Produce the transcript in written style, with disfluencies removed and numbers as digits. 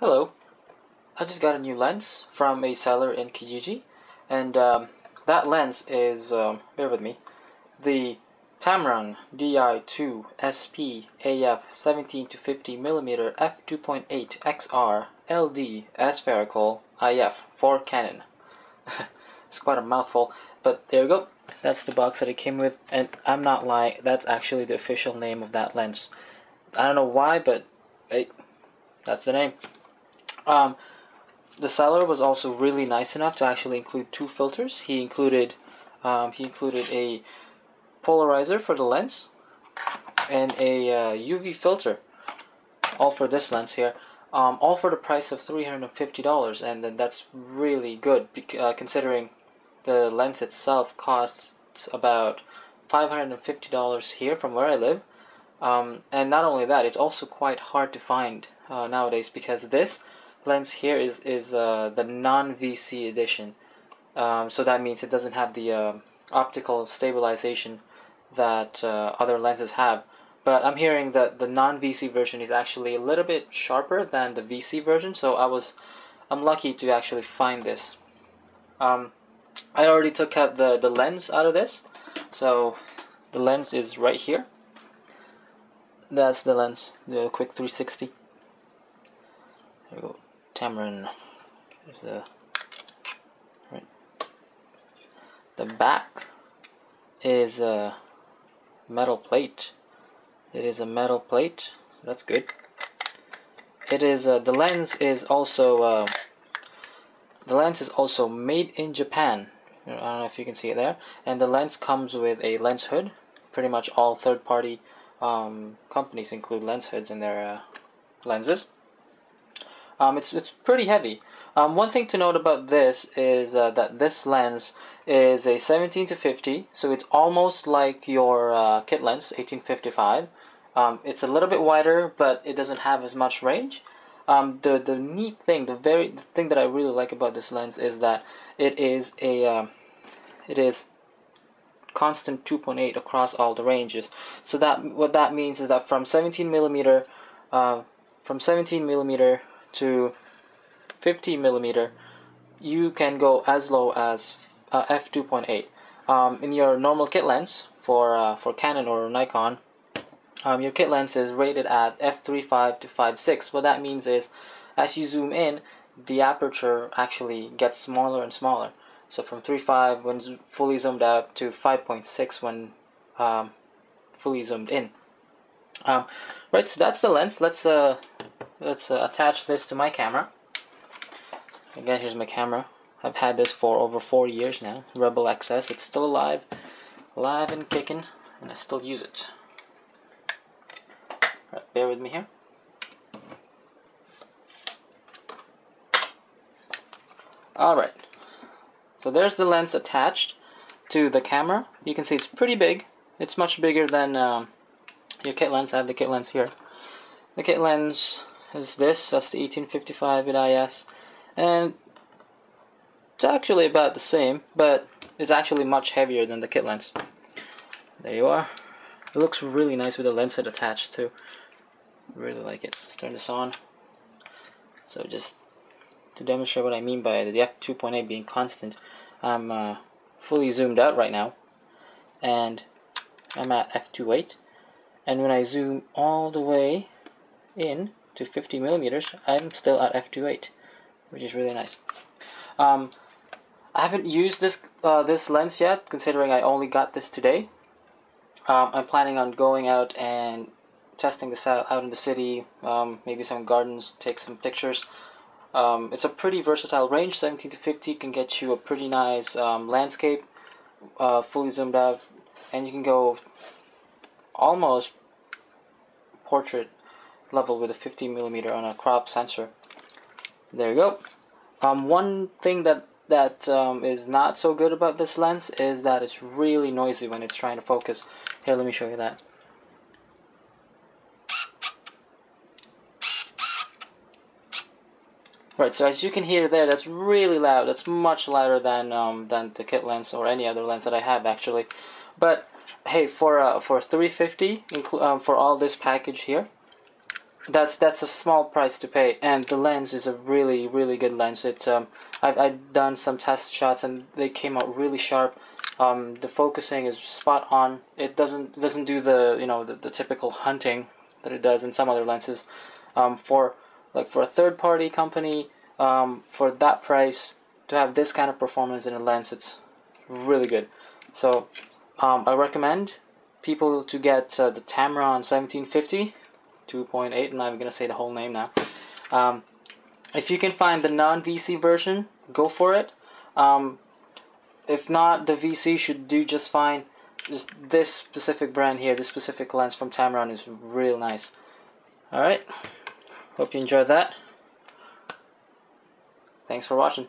Hello, I just got a new lens from a seller in Kijiji, and that lens is, bear with me, the Tamron Di2 SP AF 17-50mm f2.8 XR LD Aspherical IF for Canon. It's quite a mouthful, but there you go. That's the box that it came with, and I'm not lying, that's actually the official name of that lens. I don't know why, but hey, that's the name. The seller was also really nice enough to actually include two filters. He included a polarizer for the lens and a UV filter, all for this lens here, all for the price of $350, and then that's really good considering the lens itself costs about $550 here from where I live. And not only that, it's also quite hard to find nowadays, because this lens here is the non-VC edition, so that means it doesn't have the optical stabilization that other lenses have. But I'm hearing that the non-VC version is actually a little bit sharper than the VC version, so I'm lucky to actually find this. I already took out the lens out of this, so the lens is right here. That's the lens, the quick 360. There we go. Tamron. There's the back is a metal plate. It is a metal plate. That's good. It is the lens is also made in Japan. I don't know if you can see it there. And the lens comes with a lens hood. Pretty much all third-party companies include lens hoods in their lenses. It's pretty heavy. One thing to note about this is that this lens is a 17-50, so it's almost like your kit lens 18-55. It's a little bit wider, but it doesn't have as much range. The neat thing, the thing that I really like about this lens is that it is constant 2.8 across all the ranges. So what that means is that from 17mm to 50mm, you can go as low as f2.8. In your normal kit lens for Canon or Nikon, your kit lens is rated at f3.5 to 5.6. What that means is, as you zoom in, the aperture actually gets smaller and smaller. So from 3.5 when fully zoomed out to 5.6 when fully zoomed in. Right, so that's the lens. Let's attach this to my camera. Again, here's my camera. I've had this for over 4 years now. Rebel XS. It's still alive and kicking, and I still use it. Right, bear with me here. Alright, so there's the lens attached to the camera. You can see it's pretty big. It's much bigger than your kit lens. I have the kit lens here. The kit lens is this. That's the 18-55 with IS, and it's actually about the same, but it's actually much heavier than the kit lens. There you are. It looks really nice with the lens head attached too. Really like it. Let's turn this on. So just to demonstrate what I mean by the f2.8 being constant, I'm fully zoomed out right now, and I'm at f2.8, and when I zoom all the way in to 50mm, I'm still at f2.8, which is really nice. I haven't used this lens yet, considering I only got this today. I'm planning on going out and testing this out in the city, maybe some gardens, take some pictures. It's a pretty versatile range. 17 to 50 can get you a pretty nice landscape, fully zoomed out, and you can go almost portrait level with a 50mm on a crop sensor. There you go. One thing that is not so good about this lens is that it's really noisy when it's trying to focus. Here, let me show you that. Right, so as you can hear there, that's really loud. That's much louder than the kit lens or any other lens that I have actually. But hey, for $350, for all this package here, that's a small price to pay, and the lens is a really good lens. I've done some test shots and they came out really sharp. The focusing is spot on. It doesn't do the typical hunting that it does in some other lenses. For a third party company, for that price, to have this kind of performance in a lens, it's really good. So I recommend people to get the Tamron 17-50 2.8. I'm not even gonna say the whole name now. If you can find the non-VC version, go for it. If not, the VC should do just fine. Just this specific brand here, this specific lens from Tamron is real nice. Alright, hope you enjoyed that. Thanks for watching.